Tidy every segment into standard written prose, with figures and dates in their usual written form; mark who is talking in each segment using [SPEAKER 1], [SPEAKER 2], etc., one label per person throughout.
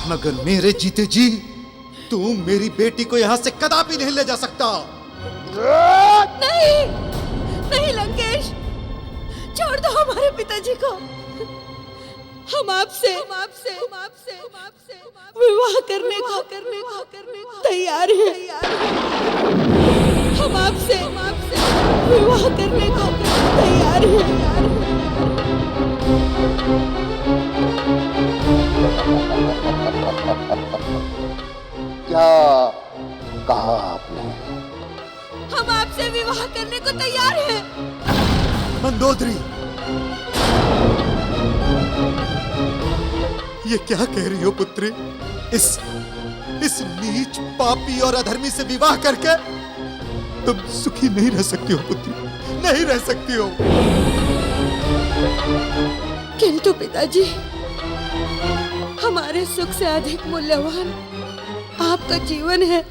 [SPEAKER 1] मगर मेरे जीते जी तू मेरी बेटी को यहाँ से कदापि नहीं ले जा सकता।
[SPEAKER 2] नहीं, नहीं लंकेश, छोड़ दो हमारे पिताजी को। हम आपसे विवाह करने को तैयार हैं। हम आपसे विवाह करने को तैयार हैं।
[SPEAKER 3] क्या कहा आपने?
[SPEAKER 2] हम आपसे विवाह करने को तैयार हैं।
[SPEAKER 1] मंदोदरी, ये क्या कह रही हो पुत्री? इस नीच, पापी और अधर्मी से विवाह करके तुम सुखी नहीं रह सकती हो पुत्री, नहीं रह सकती हो।
[SPEAKER 2] किंतु पिताजी, हमारे सुख से अधिक मूल्यवान आपका जीवन है।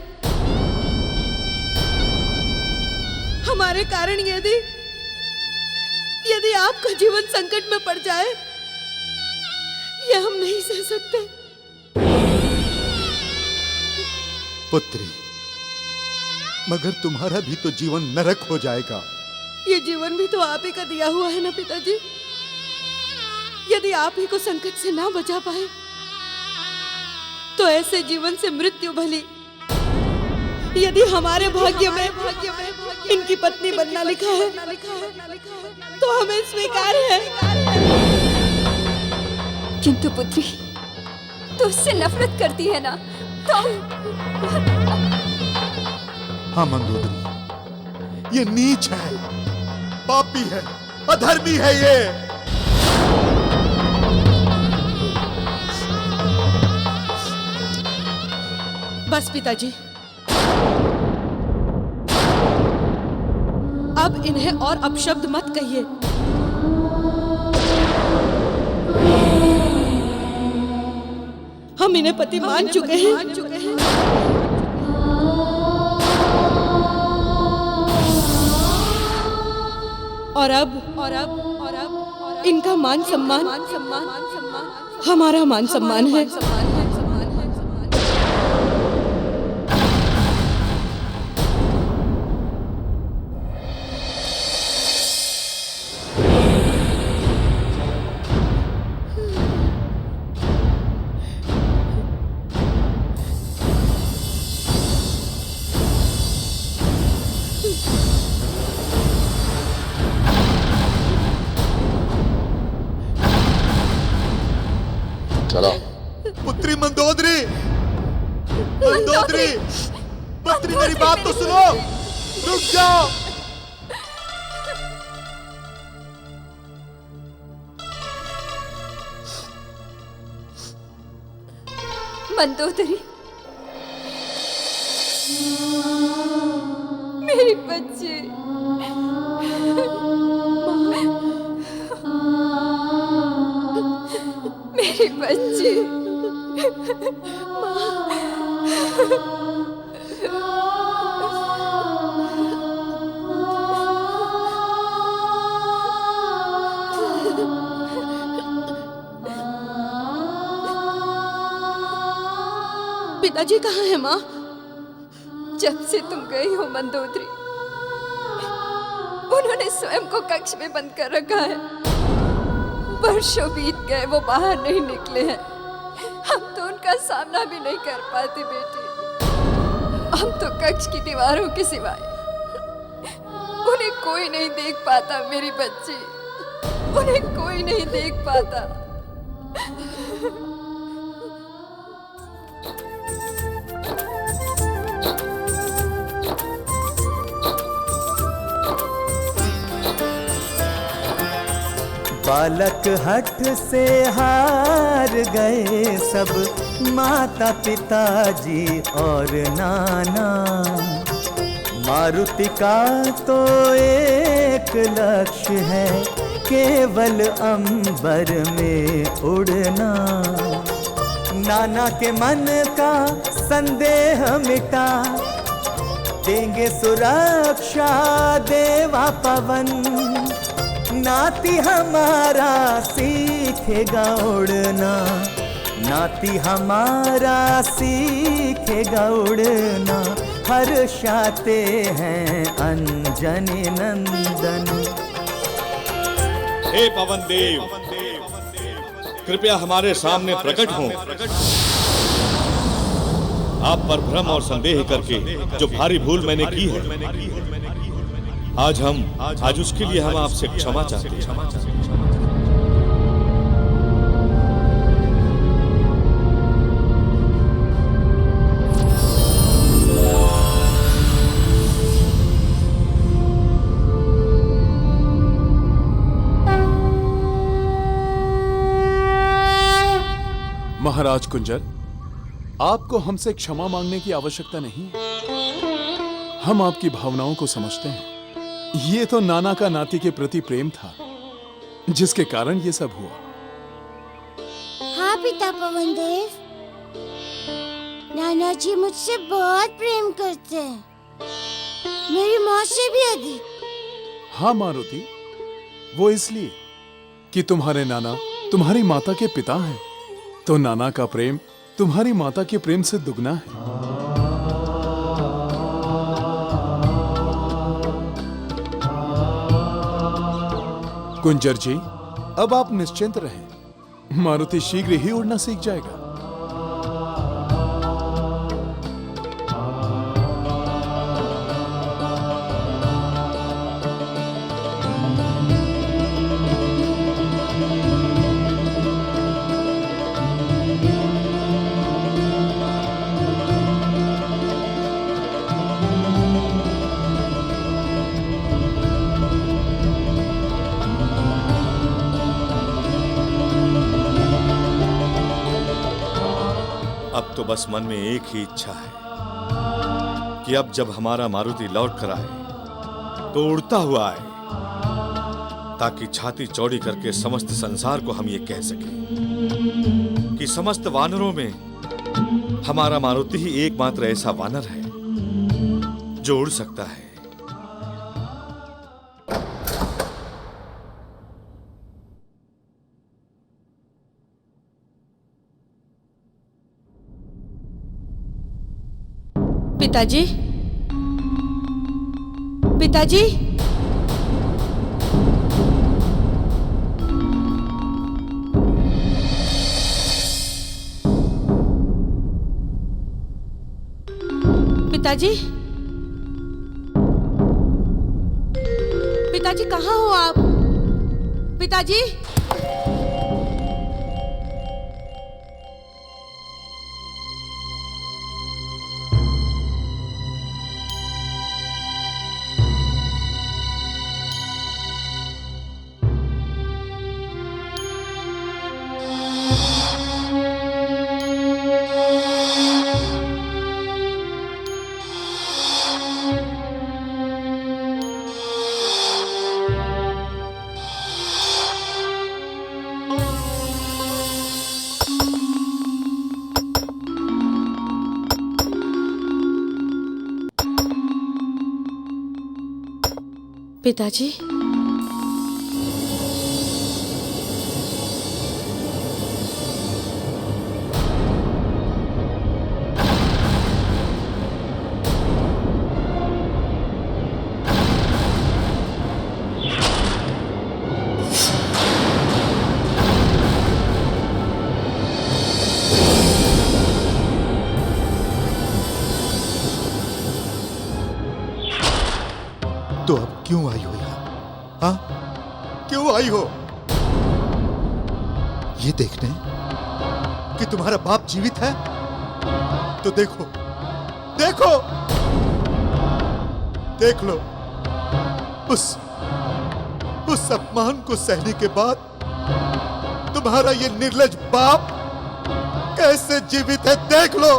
[SPEAKER 2] हमारे कारण यदि आपका जीवन संकट में पड़ जाए, यह हम नहीं सह सकते।
[SPEAKER 1] पुत्री, मगर तुम्हारा भी तो जीवन नरक हो जाएगा।
[SPEAKER 2] ये जीवन भी तो आप ही का दिया हुआ है ना पिताजी। यदि आप ही को संकट से ना बचा पाए, तो ऐसे जीवन से मृत्यु भली। यदि हमारे भाग्य में इनकी पत्नी बनना लिखा है, तो हमें स्वीकार है।
[SPEAKER 4] किंतु पुत्री, तो उससे नफरत करती है ना? तो
[SPEAKER 1] हाँ मंदोदरी, ये नीच है, पापी है, अधर्मी है ये।
[SPEAKER 2] बस पिताजी, अब इन्हें और अपशब्द मत कहिए। हम इन्हें पति मान चुके हैं। और अब इनका मान सम्मान हमारा मान सम्मान है।
[SPEAKER 3] चलो।
[SPEAKER 1] पुत्री मंदोदरी, मंदोदरी, पुत्री मेरी बात तो सुनो, रुक जाओ।
[SPEAKER 4] मंदोदरी, मेरी बच्ची, मेरी बच्ची,
[SPEAKER 2] पिताजी कहाँ है माँ?
[SPEAKER 4] जब से तुम गई हो मंदोदरी, उन्होंने स्वयं को कक्ष में बंद कर रखा है। वर्षों बीत गए, वो बाहर नहीं निकले हैं। हम तो उनका सामना भी नहीं कर पाते बेटी। हम तो कक्ष की दीवारों के सिवाय उन्हें कोई नहीं देख पाता। मेरी बच्ची, उन्हें कोई नहीं देख पाता।
[SPEAKER 5] बालक हठ से हार गए सब, माता पिताजी और नाना। मारुति का तो एक लक्ष्य है, केवल अंबर में उड़ना। नाना के मन का संदेह मिटा, देंगे सुरक्षा देवा पवन। नाती हमारा सीखेगा उड़ना, नाती हमारा सीखेगा उड़ना, हर्षाते हैं अंजनी नंदन।
[SPEAKER 6] हे पवन देव, कृपया हमारे सामने प्रकट हों। आप पर भ्रम और संदेह करके जो भारी भूल मैंने की है, आज उसके लिए हम आपसे क्षमा चाहते हैं।
[SPEAKER 7] महाराज कुंजर, आपको हमसे क्षमा मांगने की आवश्यकता नहीं है। हम आपकी भावनाओं को समझते हैं। ये तो नाना का नाती के प्रति प्रेम था, जिसके कारण ये सब हुआ।
[SPEAKER 8] हाँ पिता पवन देव, नाना जी मुझसे बहुत प्रेम करते हैं, मेरी माँ से भी अधिक।
[SPEAKER 7] हाँ मारुति, वो इसलिए कि तुम्हारे नाना तुम्हारी माता के पिता हैं, तो नाना का प्रेम तुम्हारी माता के प्रेम से दुगना है। कुंजर जी, अब आप निश्चिंत रहें, मारुति शीघ्र ही उड़ना सीख जाएगा।
[SPEAKER 6] अब तो बस मन में एक ही इच्छा है कि अब जब हमारा मारुति लौट कर आए तो उड़ता हुआ आए, ताकि छाती चौड़ी करके समस्त संसार को हम ये कह सकें कि समस्त वानरों में हमारा मारुति ही एकमात्र ऐसा वानर है जो उड़ सकता है।
[SPEAKER 2] पिताजी, पिताजी, पिताजी, पिताजी कहाँ हो आप? पिताजी, पिताजी,
[SPEAKER 1] तो अब क्यों आई हो यहाँ? हाँ, क्यों आई हो? ये देखने कि तुम्हारा बाप जीवित है? तो देखो, देखो, देख लो, उस अपमान को सहने के बाद तुम्हारा ये निर्लज्ज बाप कैसे जीवित है, देख लो।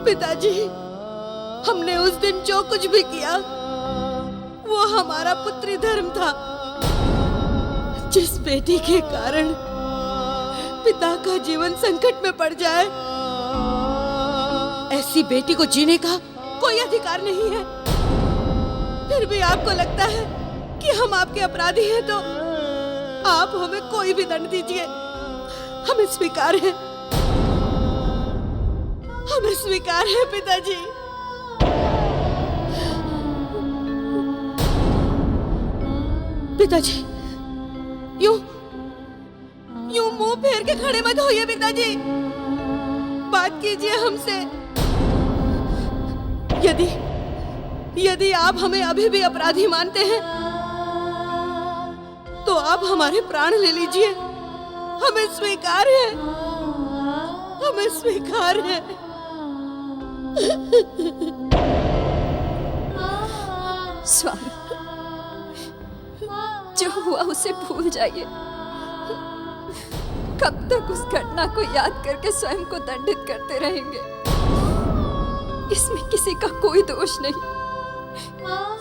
[SPEAKER 2] पिताजी, हमने उस दिन जो कुछ भी किया वो हमारा पुत्री धर्म था। जिस बेटी के कारण पिता का जीवन संकट में पड़ जाए, ऐसी बेटी को जीने का कोई अधिकार नहीं है। फिर भी आपको लगता है कि हम आपके अपराधी हैं, तो आप हमें कोई भी दंड दीजिए, हमें स्वीकार है, हमें स्वीकार है पिताजी। पिताजी यूं मुंह फेर के खड़े मत होइए पिताजी, बात कीजिए हमसे। यदि आप हमें अभी भी अपराधी मानते हैं तो आप हमारे प्राण ले लीजिए, हमें स्वीकार है, हमें स्वीकार है।
[SPEAKER 4] स्वामी, जो हुआ उसे भूल जाइए। कब तक उस घटना को याद करके स्वयं को दंडित करते रहेंगे? इसमें किसी का कोई दोष नहीं,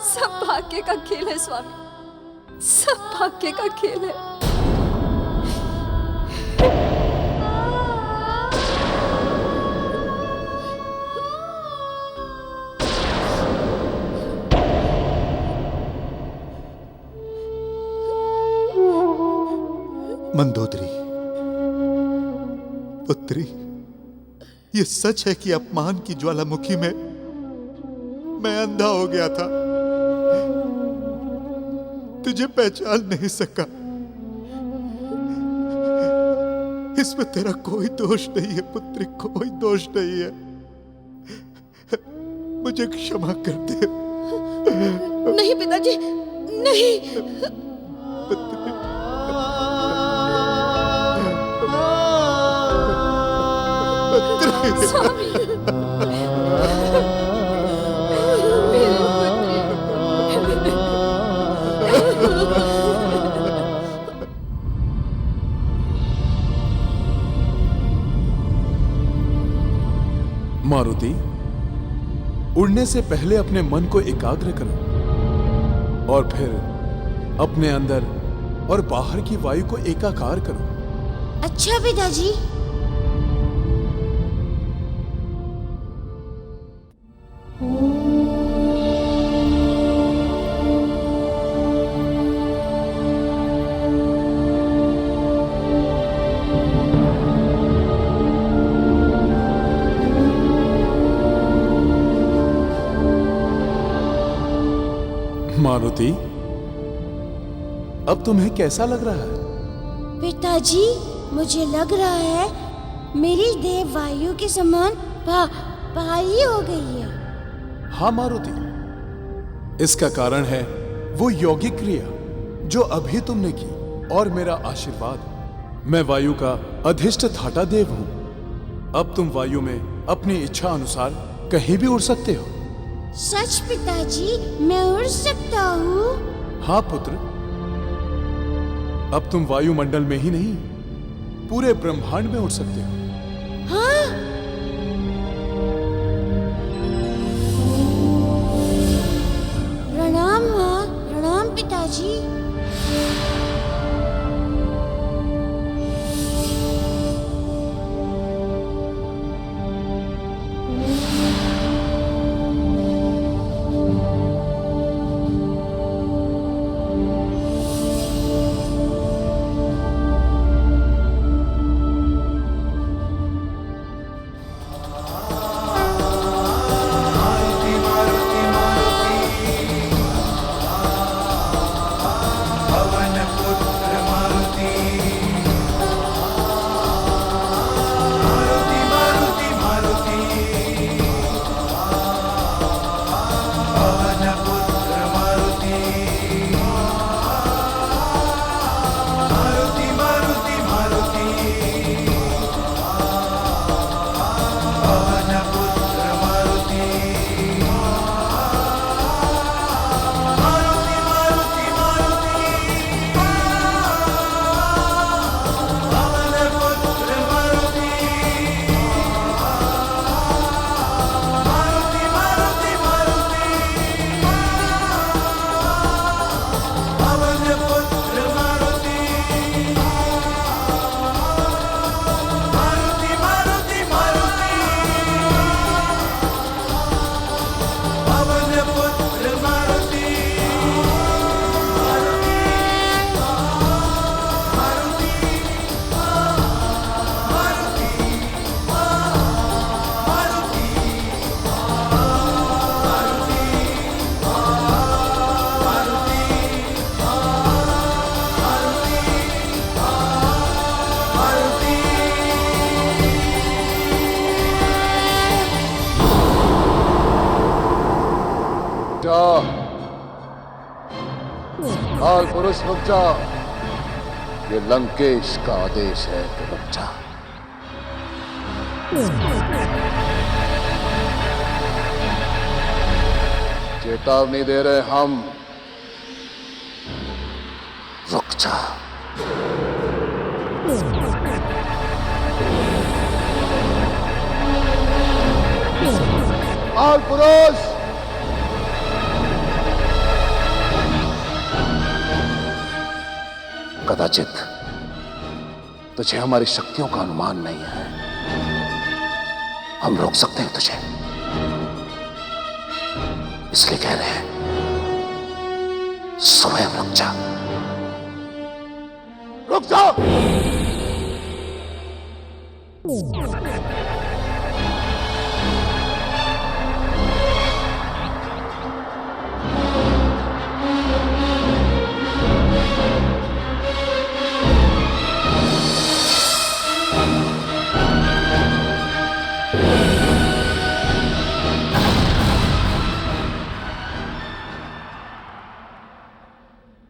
[SPEAKER 4] सब भाग्य का खेल है स्वामी, सब भाग्य का खेल है।
[SPEAKER 1] मंदोदरी पुत्री, ये सच है कि अपमान की ज्वालामुखी में मैं अंधा हो गया था, तुझे पहचान नहीं सका। इसमें तेरा कोई दोष नहीं है पुत्री, कोई दोष नहीं है। मुझे क्षमा कर दे।
[SPEAKER 2] नहीं पिताजी, नहीं।
[SPEAKER 1] पुत्री,
[SPEAKER 4] स्वामी,
[SPEAKER 7] मारुति, उड़ने से पहले अपने मन को एकाग्र करो और फिर अपने अंदर और बाहर की वायु को एकाकार करो।
[SPEAKER 8] अच्छा पिताजी।
[SPEAKER 7] मारुति, अब तुम्हें कैसा लग रहा है?
[SPEAKER 8] पिताजी, मुझे लग रहा है मेरी देह वायु के समान भारी हो गई है।
[SPEAKER 7] हाँ मारुति, इसका कारण है वो यौगिक क्रिया जो अभी तुमने की और मेरा आशीर्वाद। मैं वायु का अधिष्ठ थाटा देव हूं। अब तुम वायु में अपनी इच्छा अनुसार कहीं भी उड़ सकते हो।
[SPEAKER 8] सच पिताजी, मैं उड़ सकता हूँ?
[SPEAKER 7] हाँ पुत्र, अब तुम वायुमंडल में ही नहीं, पूरे ब्रह्मांड में उड़ सकते हो।
[SPEAKER 8] हाँ? प्रणाम माँ, प्रणाम पिताजी।
[SPEAKER 3] काल पुरुष रुक जा, ये लंकेश का आदेश है कि रुक जा। चेतावनी दे रहे हम, रुक जा। काल पुरुष, कदाचित तुझे हमारी शक्तियों का अनुमान नहीं है, हम रोक सकते हैं तुझे, इसलिए कह रहे हैं स्वयं रुक जा। रुक जा।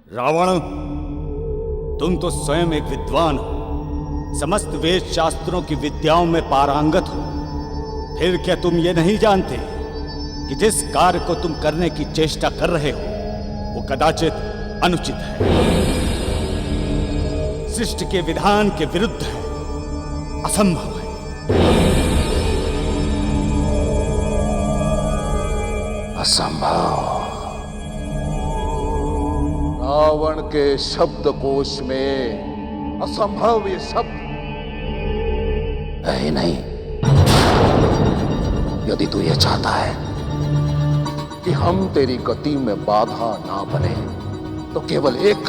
[SPEAKER 9] रावण, तुम तो स्वयं एक विद्वान हो, समस्त वेद शास्त्रों की विद्याओं में पारंगत हो, फिर क्या तुम ये नहीं जानते कि जिस कार्य को तुम करने की चेष्टा कर रहे हो वो कदाचित अनुचित है, सृष्टि के विधान के विरुद्ध है, असंभव है।
[SPEAKER 3] असंभव। रावण के शब्दकोश में असंभव ये शब्द है ही नहीं। यदि तू ये चाहता है कि हम तेरी गति में बाधा ना बने तो केवल एक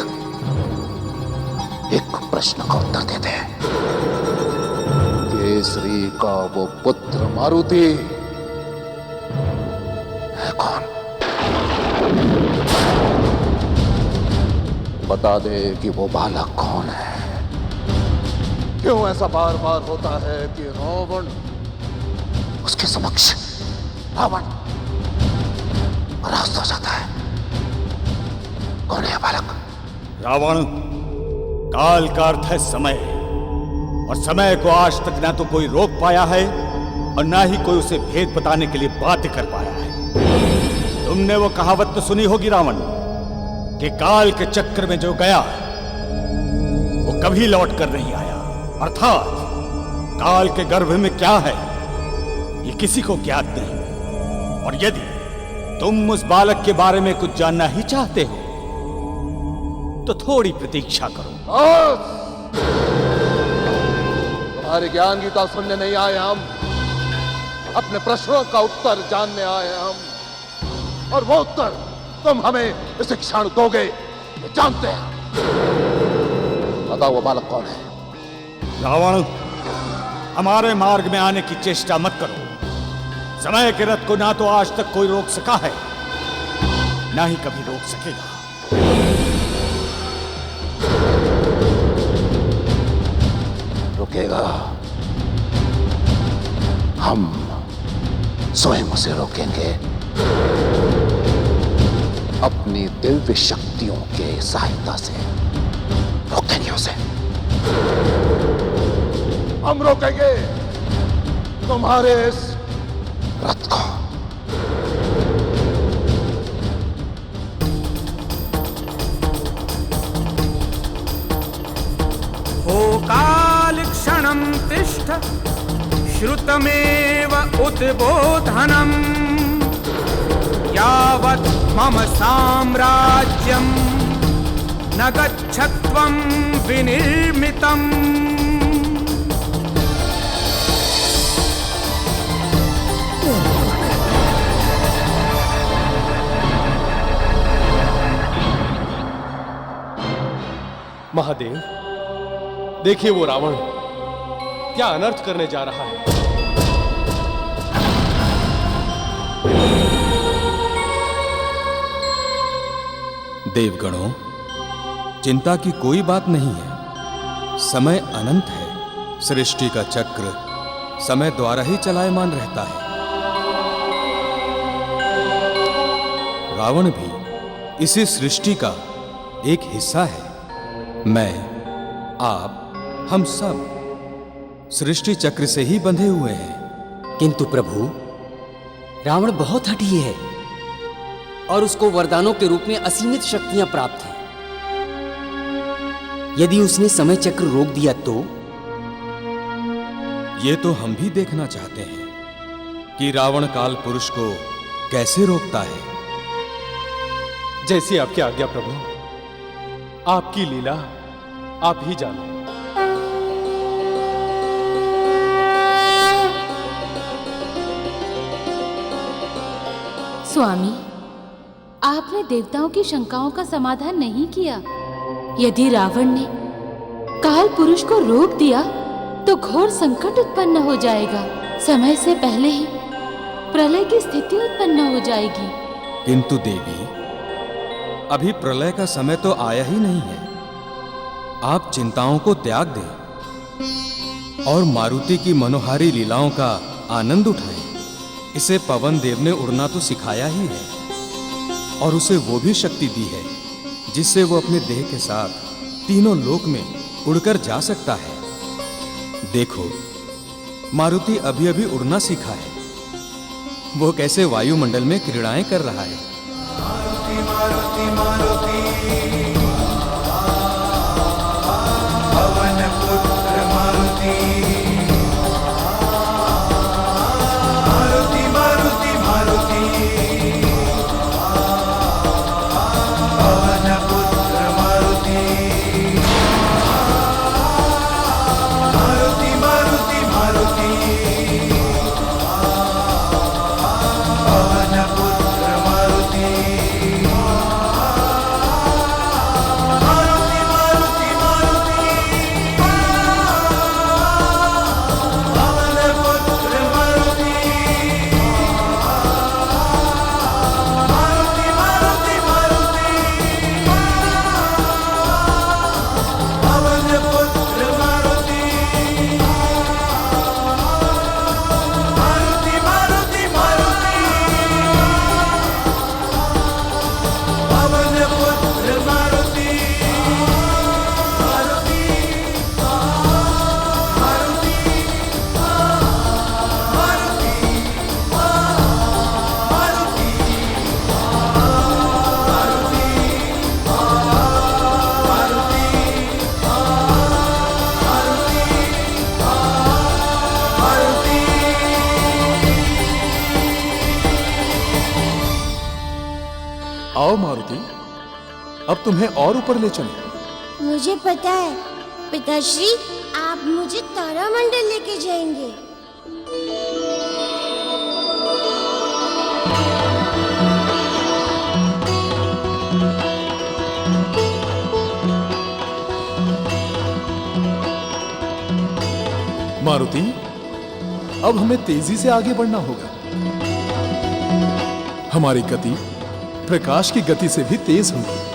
[SPEAKER 3] प्रश्न का उत्तर दे दे। केसरी का वो पुत्र मारुति है कौन? बता दे कि वो बालक कौन है। क्यों ऐसा बार बार होता है कि रावण उसके समक्ष रावण परास्त हो जाता है? कौन है बालक?
[SPEAKER 9] रावण, काल का अर्थ है समय, और समय को आज तक ना तो कोई रोक पाया है और ना ही कोई उसे भेद बताने के लिए बाध्य कर पाया है। तुमने वो कहावत तो सुनी होगी रावण कि काल के चक्र में जो गया वो कभी लौट कर नहीं आया, अर्थात काल के गर्भ में क्या है ये किसी को ज्ञात नहीं। और यदि तुम उस बालक के बारे में कुछ जानना ही चाहते हो तो थोड़ी प्रतीक्षा करो।
[SPEAKER 3] तुम्हारे ज्ञान गीता सुनने नहीं आए हम, अपने प्रश्नों का उत्तर जानने आए हम, और वो उत्तर तुम हमें इस क्षण दोगे, ये जानते हैं। बताओ वो बालक कौन है?
[SPEAKER 9] रावण, हमारे मार्ग में आने की चेष्टा मत करो। समय के रथ को ना तो आज तक कोई रोक सका है, ना ही कभी रोक सकेगा।
[SPEAKER 3] रुकेगा, हम स्वयं उसे रोकेंगे अपनी दिव्य शक्तियों के सहायता से। रोकेंगे उसे, हम रोकेंगे तुम्हारे इस रथ को।
[SPEAKER 10] हो काल क्षणं तिष्ठ श्रुतमेव उद्बोधनम् यावत् मम साम्राज्यं न गच्छत्वं विनिर्मितम्।
[SPEAKER 11] महादेव, देखिए वो रावण क्या अनर्थ करने जा रहा है।
[SPEAKER 12] देवगणों, चिंता की कोई बात नहीं है। समय अनंत है। सृष्टि का चक्र समय द्वारा ही चलायमान रहता है। रावण भी इसी सृष्टि का एक हिस्सा है। मैं, आप, हम सब सृष्टि चक्र से ही बंधे हुए हैं।
[SPEAKER 13] किंतु प्रभु, रावण बहुत हठी है और उसको वरदानों के रूप में असीमित शक्तियां प्राप्त हैं। यदि उसने समय चक्र रोक दिया तो?
[SPEAKER 12] ये तो हम भी देखना चाहते हैं कि रावण काल पुरुष को कैसे रोकता है।
[SPEAKER 11] जैसी आपकी आज्ञा प्रभु, आपकी लीला आप ही जाने।
[SPEAKER 14] स्वामी, आपने देवताओं की शंकाओं का समाधान नहीं किया। यदि रावण ने काल पुरुष को रोक दिया तो घोर संकट उत्पन्न हो जाएगा। समय से पहले ही प्रलय की स्थिति उत्पन्न हो जाएगी।
[SPEAKER 12] किंतु देवी, अभी प्रलय का समय तो आया ही नहीं है। आप चिंताओं को त्याग दें और मारुति की मनोहारी लीलाओं का आनंद उठाएं। इसे पवन देव ने उड़ना तो सिखाया ही है और उसे वो भी शक्ति दी है जिससे वो अपने देह के साथ तीनों लोक में उड़कर जा सकता है। देखो, मारुति अभी अभी उड़ना सीखा है। वो कैसे वायुमंडल में क्रीड़ाएं कर रहा है।
[SPEAKER 5] मारुति मारुति मारुति, पवन पुत्र मारुति, मारुति मारुति मारुति, पवन पुत्र मारुति, मारुति मारुति मारुति, पवन पुत्र मारुति,
[SPEAKER 7] आओ मारुति, अब तुम्हें और ऊपर ले चलें।
[SPEAKER 8] मुझे पता है पिताश्री, आप मुझे तारामंडल लेके जाएंगे।
[SPEAKER 7] मारुति, अब हमें तेजी से आगे बढ़ना होगा। हमारी गति प्रकाश की गति से भी तेज होगी।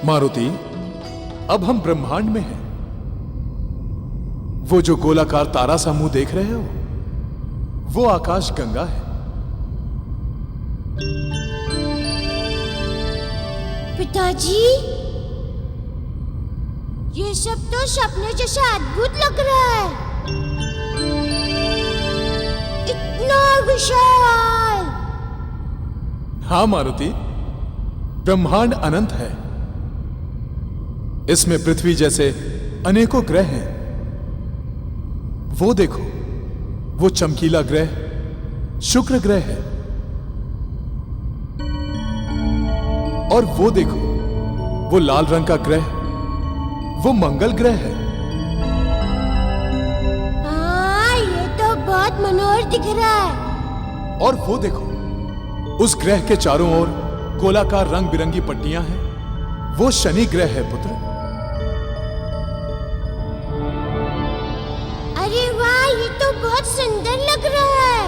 [SPEAKER 7] मारुति, अब हम ब्रह्मांड में हैं। वो जो गोलाकार तारा समूह देख रहे हो, वो आकाश गंगा है।
[SPEAKER 8] पिताजी, ये सब तो सपने जैसा अद्भुत लग रहा है। इतना विशाल।
[SPEAKER 7] हाँ मारुति, ब्रह्मांड अनंत है। इसमें पृथ्वी जैसे अनेकों ग्रह हैं। वो देखो, वो चमकीला ग्रह शुक्र ग्रह है। और वो देखो, वो लाल रंग का ग्रह, वो मंगल ग्रह है।
[SPEAKER 8] हाँ, ये तो बहुत मनोहर दिख रहा है।
[SPEAKER 7] और वो देखो, उस ग्रह के चारों ओर गोलाकार रंग बिरंगी पट्टियां हैं। वो शनि ग्रह है पुत्र।
[SPEAKER 8] अरे वाह, ये तो बहुत सुंदर लग रहा है।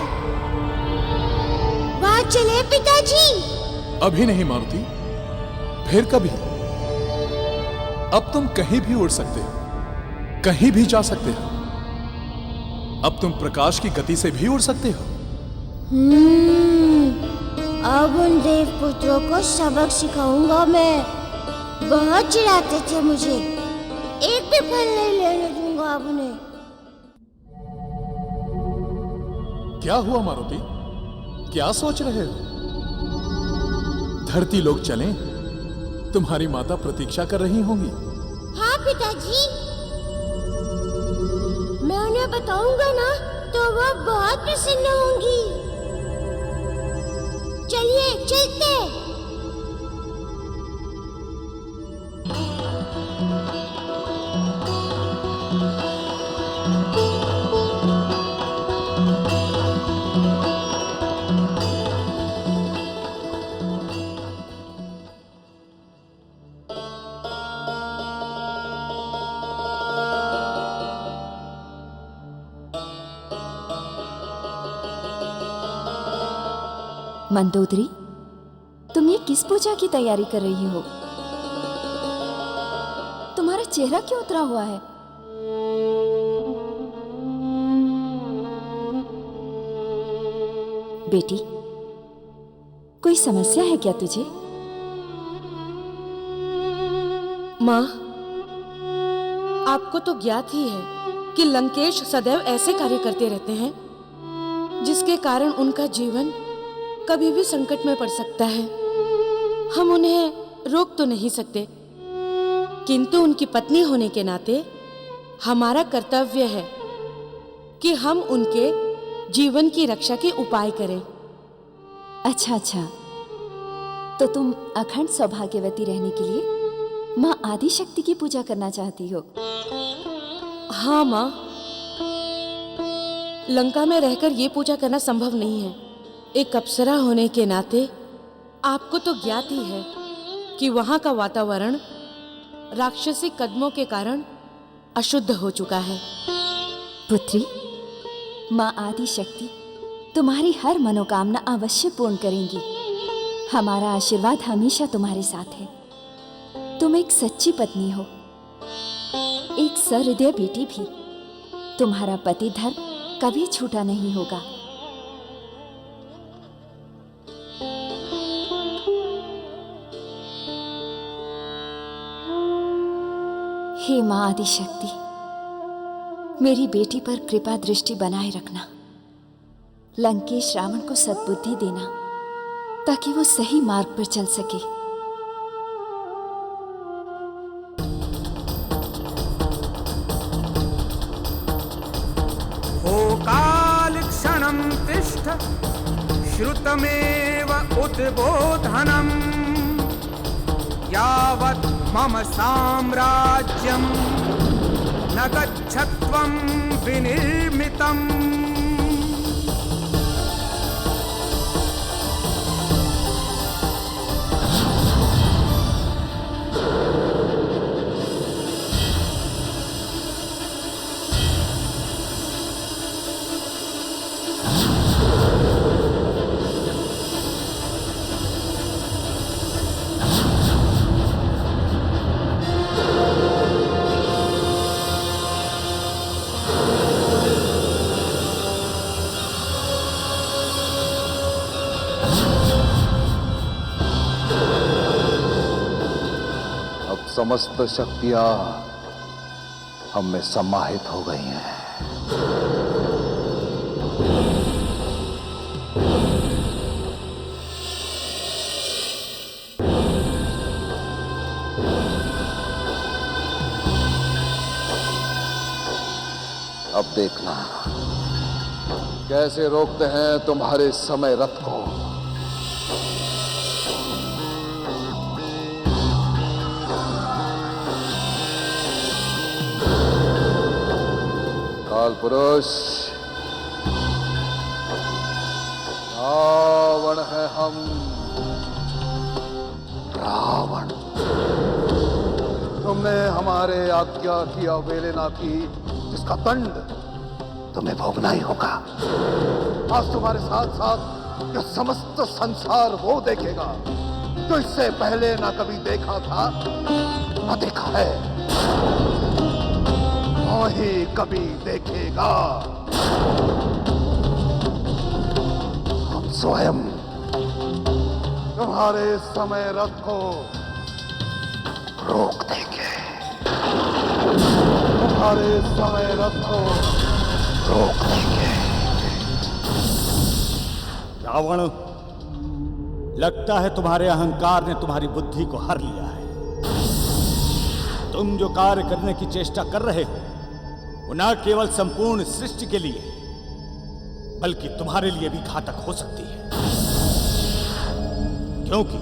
[SPEAKER 8] वहां चले पिताजी?
[SPEAKER 7] अभी नहीं मारुति, फिर कभी। अब तुम कहीं भी उड़ सकते हो, कहीं भी जा सकते हो। अब तुम प्रकाश की गति से भी उड़ सकते हो।
[SPEAKER 8] अब उन देव पुत्रों को सबक सिखाऊंगा मैं। बहुत चिढ़ाते थे मुझे, एक भी फल नहीं लेने दूंगा अब उन्हें।
[SPEAKER 7] क्या हुआ मारुति, क्या सोच रहे हो? धरती लोग चलें, तुम्हारी माता प्रतीक्षा कर रही होंगी।
[SPEAKER 8] हाँ पिताजी, मैं उन्हें बताऊंगा ना तो वो बहुत प्रसन्न होंगी। चलिए चलते।
[SPEAKER 4] मंदोदरी, तुम ये किस पूजा की तैयारी कर रही हो? तुम्हारा चेहरा क्यों उतरा हुआ है? बेटी, कोई समस्या है क्या तुझे?
[SPEAKER 2] माँ, आपको तो ज्ञात ही है कि लंकेश सदैव ऐसे कार्य करते रहते हैं जिसके कारण उनका जीवन कभी भी संकट में पड़ सकता है। हम उन्हें रोक तो नहीं सकते, किंतु उनकी पत्नी होने के नाते हमारा कर्तव्य है कि हम उनके जीवन की रक्षा के उपाय करें।
[SPEAKER 4] अच्छा, तो तुम अखंड सौभाग्यवती रहने के लिए माँ आदि शक्ति की पूजा करना चाहती हो?
[SPEAKER 2] हाँ माँ, लंका में रहकर ये पूजा करना संभव नहीं है। एक अप्सरा होने के नाते आपको तो ज्ञात ही है कि वहां का वातावरण राक्षसी कदमों के कारण अशुद्ध हो चुका है।
[SPEAKER 4] पुत्री, माँ आदि शक्ति तुम्हारी हर मनोकामना अवश्य पूर्ण करेंगी। हमारा आशीर्वाद हमेशा तुम्हारे साथ है। तुम एक सच्ची पत्नी हो, एक सहृदय बेटी भी। तुम्हारा पति धर्म कभी छूटा नहीं होगा। हे माँ आदि शक्ति, मेरी बेटी पर कृपा दृष्टि बनाए रखना। लंकेश रावण को सद्बुद्धि देना ताकि वो सही मार्ग पर चल सके।
[SPEAKER 10] हो काल क्षणं तिष्ठ श्रुतमेव उद्बोधनम् यावत् मम साम्राज्यं न गच्छत्वं विनिर्मितम्।
[SPEAKER 3] समस्त शक्तियां हम में समाहित हो गई हैं। अब देखना कैसे रोकते हैं तुम्हारे समय रथ को। काल पुरुष, रावण है हम, रावण। तुमने हमारे आज्ञा की अवहेलना की, जिसका दंड तुम्हें भोगना ही होगा। आज तुम्हारे साथ साथ यह समस्त संसार वो देखेगा जो इससे पहले ना कभी देखा था ना देखा है, वही कभी देखेगा। हम स्वयं तुम्हारे समय रथ को रोक देंगे। तुम्हारे समय रथ को रोक देंगे।
[SPEAKER 9] रावण, लगता है तुम्हारे अहंकार ने तुम्हारी बुद्धि को हर लिया है। तुम जो कार्य करने की चेष्टा कर रहे हो वो न केवल संपूर्ण सृष्टि के लिए बल्कि तुम्हारे लिए भी घातक हो सकती है, क्योंकि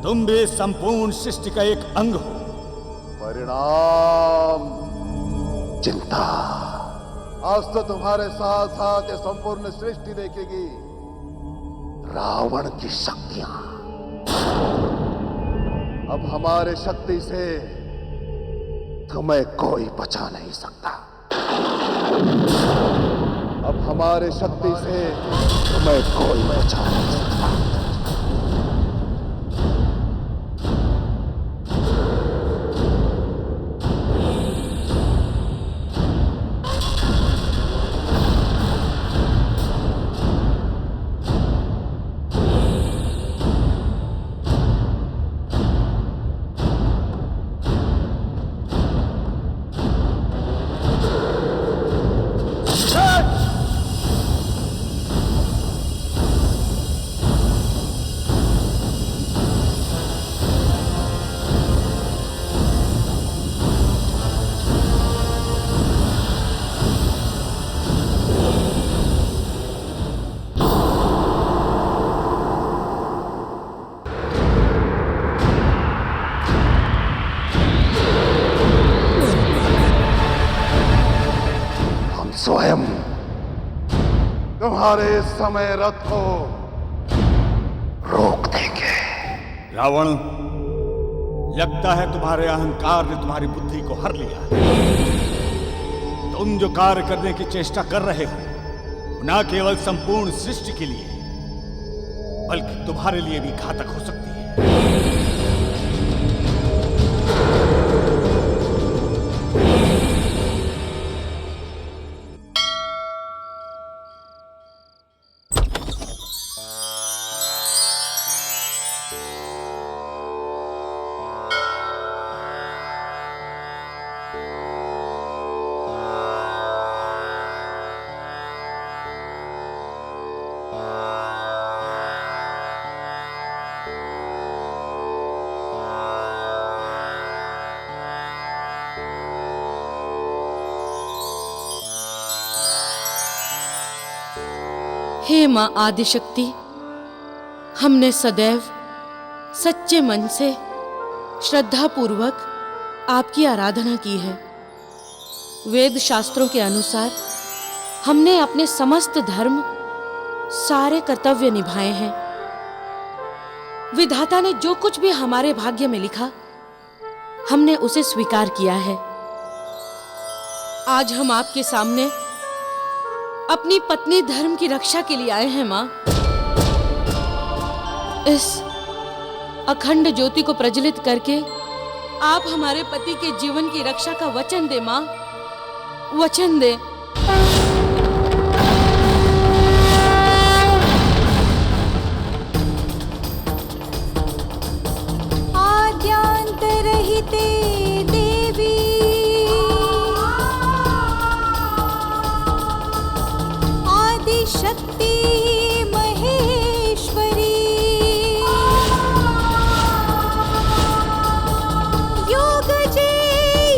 [SPEAKER 9] तुम भी संपूर्ण सृष्टि का एक अंग हो।
[SPEAKER 3] परिणाम चिंता। आज तो तुम्हारे साथ साथ ये संपूर्ण सृष्टि देखेगी रावण की शक्तियां। अब हमारे शक्ति से तुम्हें कोई बचा नहीं सकता। अब हमारे शक्ति से तुम्हें कोई बचा नहीं सकता। स्वयं तुम्हारे समय रथ को रोक देंगे।
[SPEAKER 9] रावण, लगता है तुम्हारे अहंकार ने तुम्हारी बुद्धि को हर लिया। तुम जो कार्य करने की चेष्टा कर रहे हो न केवल संपूर्ण सृष्टि के लिए बल्कि तुम्हारे लिए भी घातक हो सकती है।
[SPEAKER 14] हे मां आदिशक्ति, हमने सदैव सच्चे मन से श्रद्धा पूर्वक आपकी आराधना की है। वेद शास्त्रों के अनुसार हमने अपने समस्त धर्म, सारे कर्तव्य निभाए हैं। विधाता ने जो कुछ भी हमारे भाग्य में लिखा, हमने उसे स्वीकार किया है। आज हम आपके सामने अपनी पत्नी धर्म की रक्षा के लिए आए हैं मां। इस अखंड ज्योति को प्रज्वलित करके आप हमारे पति के जीवन की रक्षा का वचन दे मां, वचन दे।
[SPEAKER 15] आद्यांतरहिते देवी, आदिशक्ति महेश्वरी, योगजे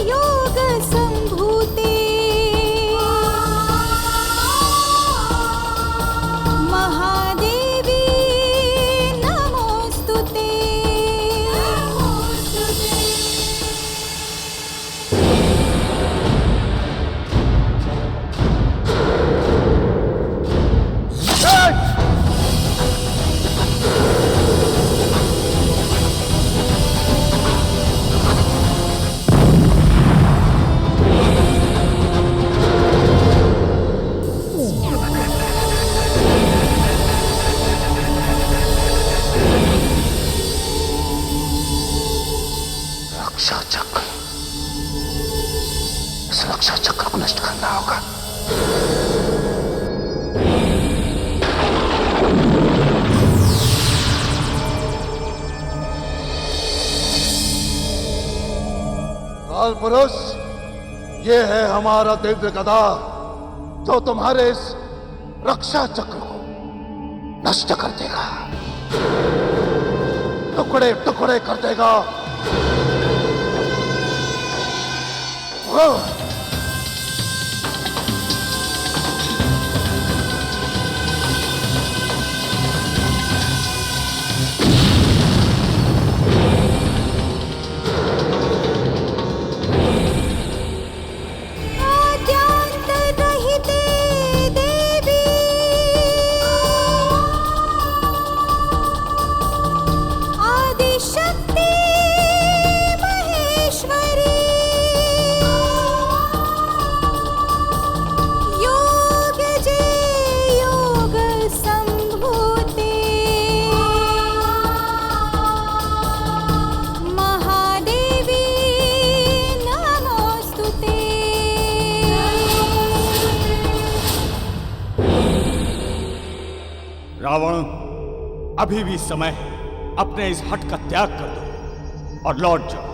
[SPEAKER 15] योग संभूते, महादेवी नमोस्तुते।
[SPEAKER 3] रक्षा चक्र, इस रक्षा चक्र को नष्ट करना होगा। काल पुरुष, ये है हमारा दिव्य गदा जो तुम्हारे इस रक्षा चक्र को नष्ट कर देगा, टुकड़े टुकड़े कर देगा।
[SPEAKER 9] रावण, अभी भी समय है, अपने इस हट का त्याग कर दो और लौट जाओ,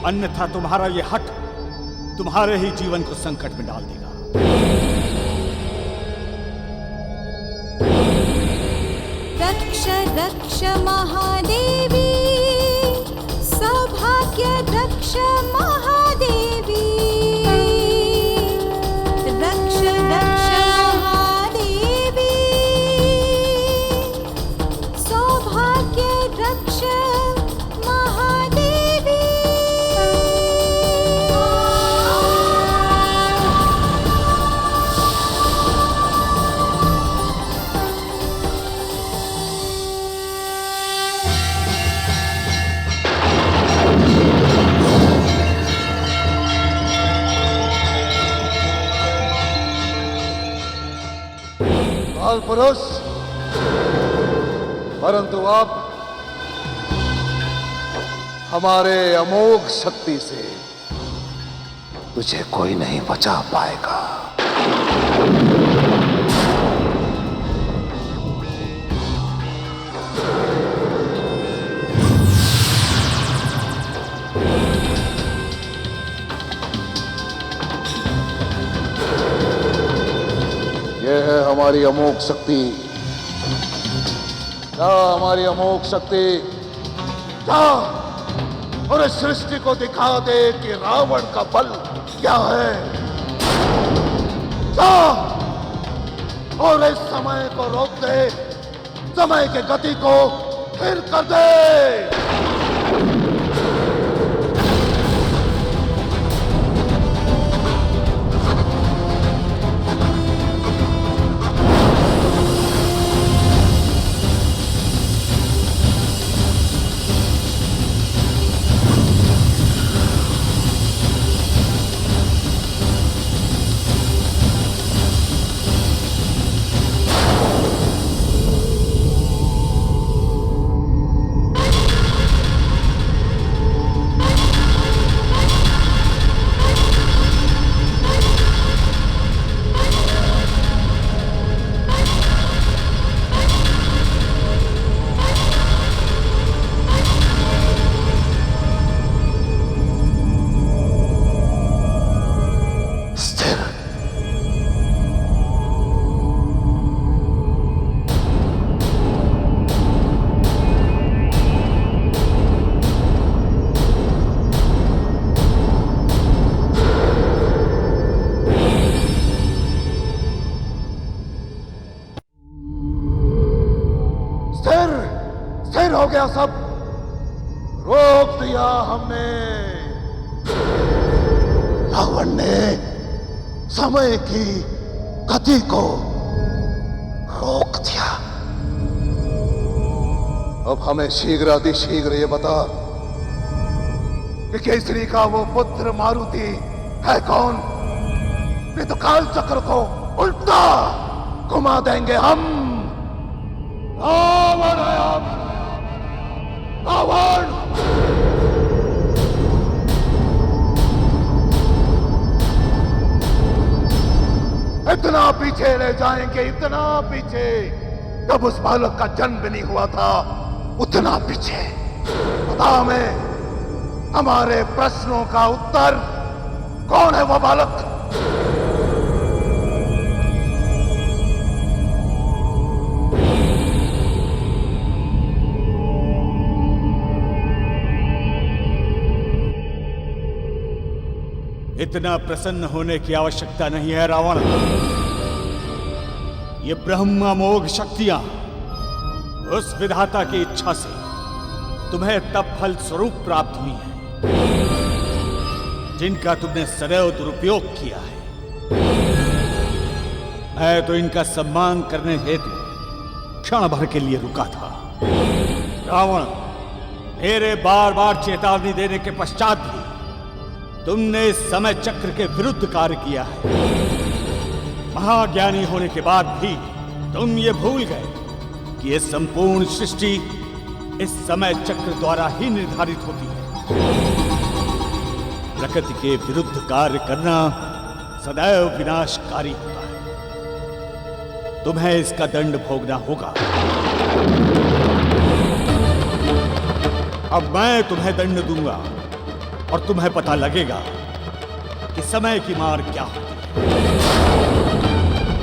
[SPEAKER 9] अन्यथा तुम्हारा ये हट तुम्हारे ही जीवन को संकट में डाल देगा।
[SPEAKER 15] रक्ष रक्ष महादेवी, सौभाग्य रक्ष महादेवी, रक्ष रक्ष महादेवी, सौभाग्य रक्ष महादेवी।
[SPEAKER 3] काल पुरुष, परंतु अब हमारे अमोघ शक्ति से तुझे कोई नहीं बचा पाएगा। यह है हमारी अमोघ शक्ति। क्या हमारी अमोघ शक्ति? क्या और इस सृष्टि को दिखा दे कि रावण का बल क्या है। क्या और इस समय को रोक दे, समय के गति को स्थिर कर दे। स्थिर हो गया सब, रोक दिया हमने। रावण ने समय की गति को रोक दिया। अब हमें शीघ्र अतिशीघ्र ये बता कि केसरी का वो पुत्र मारुति है कौन? नहीं तो काल चक्र को उल्टा घुमा देंगे हम। रावण है हम, रावण। इतना पीछे ले जाएंगे, इतना पीछे, तब उस बालक का जन्म भी नहीं हुआ था। उतना पीछे बता हमें, हमारे प्रश्नों का उत्तर, कौन है वो बालक?
[SPEAKER 9] इतना प्रसन्न होने की आवश्यकता नहीं है रावण। ये ब्रह्मामोघ शक्तियां उस विधाता की इच्छा से तुम्हें तब फल स्वरूप प्राप्त हुई हैं जिनका तुमने सदैव दुरुपयोग किया है। मैं तो इनका सम्मान करने हेतु क्षण भर के लिए रुका था। रावण, मेरे बार बार चेतावनी देने के पश्चात भी तुमने इस समय चक्र के विरुद्ध कार्य किया है। महाज्ञानी होने के बाद भी तुम ये भूल गए कि ये संपूर्ण सृष्टि इस समय चक्र द्वारा ही निर्धारित होती है। प्रकृति के विरुद्ध कार्य करना सदैव विनाशकारी होता है। तुम्हें इसका दंड भोगना होगा। अब मैं तुम्हें दंड दूंगा और तुम्हें पता लगेगा कि समय की मार क्या होती है।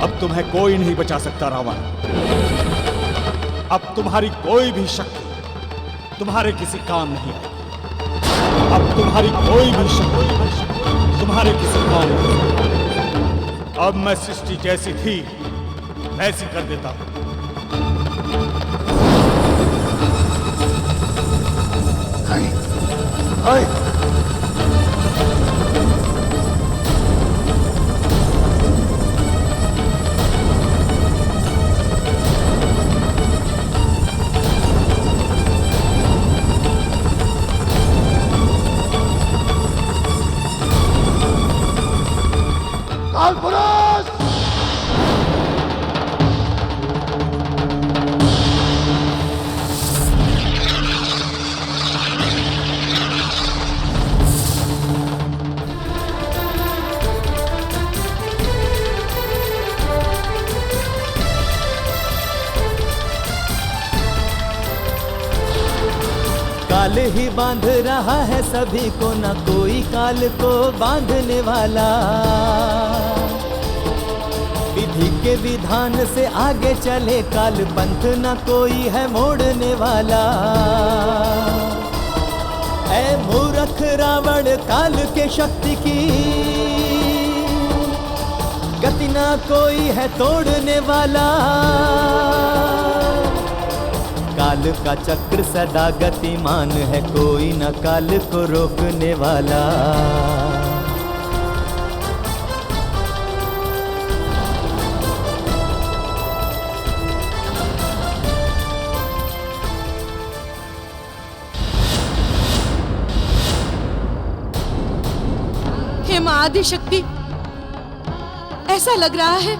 [SPEAKER 9] अब तुम्हें कोई नहीं बचा सकता रावण। अब तुम्हारी कोई भी शक्ति तुम्हारे किसी काम नहीं आएगी। अब तुम्हारी कोई भी शक्ति तुम्हारे किसी काम नहीं आएगी। अब मैं सृष्टि जैसी थी वैसी कर देता हूं।
[SPEAKER 3] कालपुरुष!
[SPEAKER 16] काल ही बांध रहा है सभी को, न कोई काल को बांधने वाला। विधि के विधान से आगे चले काल पंथ, न कोई है मोड़ने वाला। ऐ मूर्ख रावण, काल के शक्ति की गति न कोई है तोड़ने वाला। काल का चक्र सदा गतिमान है, कोई न काल को रोकने वाला।
[SPEAKER 2] हे मां आदिशक्ति, ऐसा लग रहा है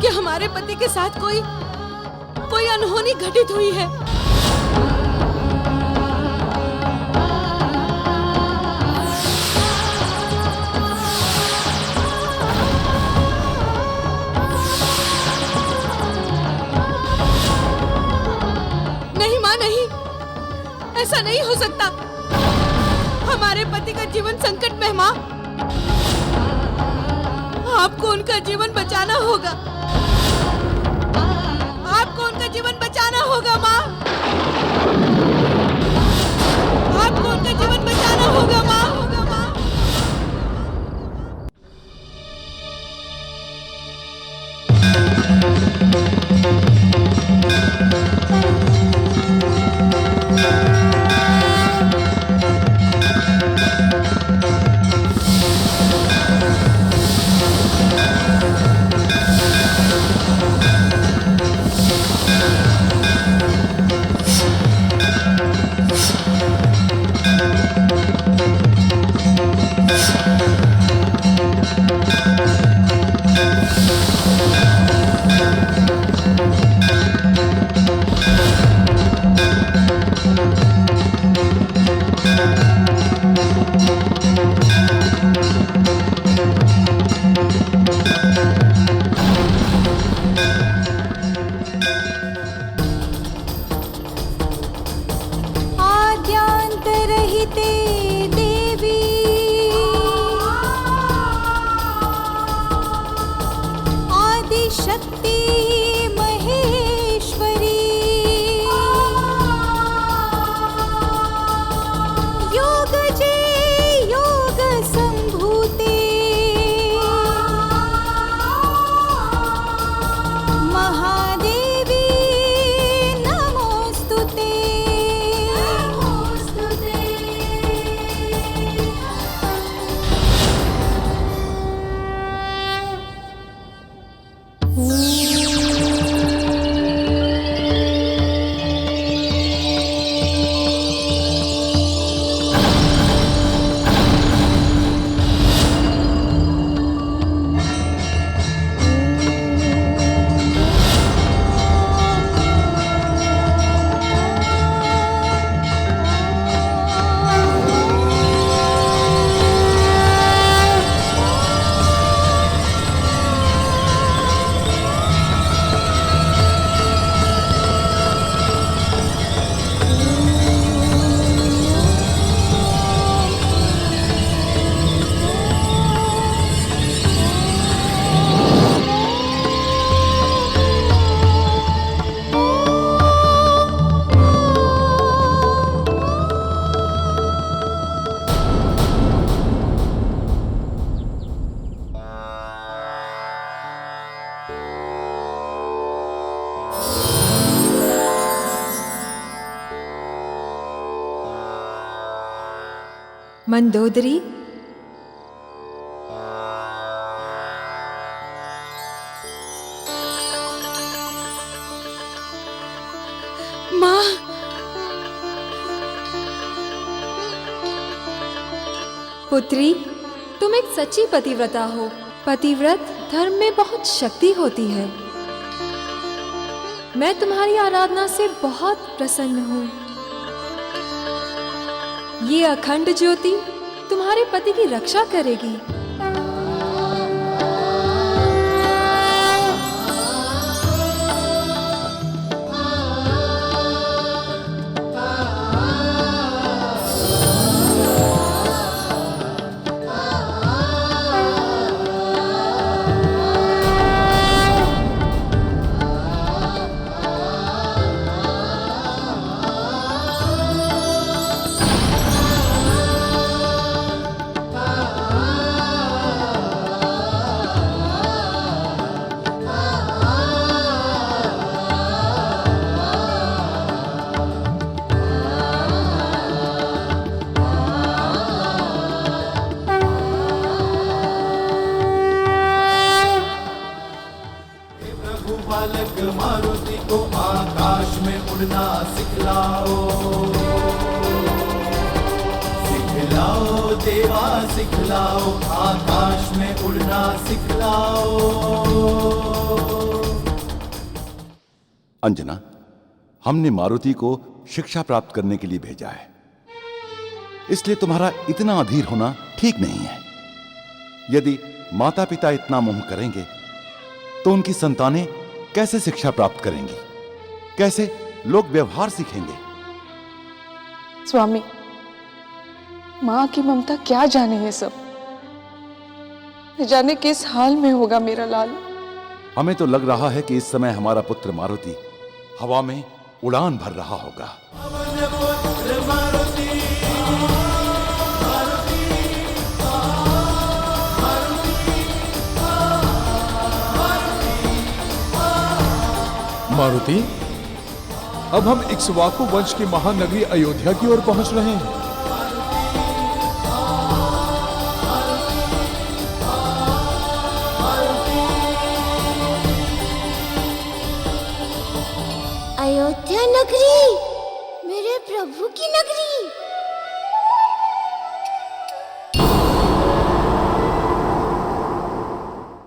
[SPEAKER 2] कि हमारे पति के साथ कोई अनहोनी घटित हुई है। नहीं मां, नहीं, ऐसा नहीं हो सकता। हमारे पति का जीवन संकट में है मां। आपको उनका जीवन बचाना होगा। आपको उनका जीवन बचाना होगा माँ। आपको उनका जीवन बचाना होगा माँ।
[SPEAKER 15] सहिते देवी आदि शक्ति महेश्वरी योग जे योग संभूते महादेवी नमोस्तुते मंदोदरी,
[SPEAKER 2] माँ,
[SPEAKER 4] पुत्री, तुम एक सच्ची पतिव्रता हो। पतिव्रत धर्म में बहुत शक्ति होती है। मैं तुम्हारी आराधना से बहुत प्रसन्न हूँ। ये अखंड ज्योति तुम्हारे पति की रक्षा करेगी।
[SPEAKER 5] बालक मारुति को आकाश में उड़ना सिखलाओ, सिखलाओ देवा सिखलाओ, आकाश में उड़ना सिखलाओ।
[SPEAKER 17] अंजना, हमने मारुति को शिक्षा प्राप्त करने के लिए भेजा है, इसलिए तुम्हारा इतना अधीर होना ठीक नहीं है। यदि माता पिता इतना मोह करेंगे तो उनकी संतानें कैसे शिक्षा प्राप्त करेंगी, कैसे लोग व्यवहार सीखेंगे?
[SPEAKER 18] स्वामी, मां की ममता क्या जाने ये सब, न जाने किस हाल में होगा मेरा लाल।
[SPEAKER 17] हमें तो लग रहा है कि इस समय हमारा पुत्र मारुति हवा में उड़ान भर रहा होगा।
[SPEAKER 7] मारुति, अब हम इक्ष्वाकु वंश की महानगरी अयोध्या की ओर पहुंच रहे हैं।
[SPEAKER 8] अयोध्या नगरी, मेरे प्रभु की नगरी।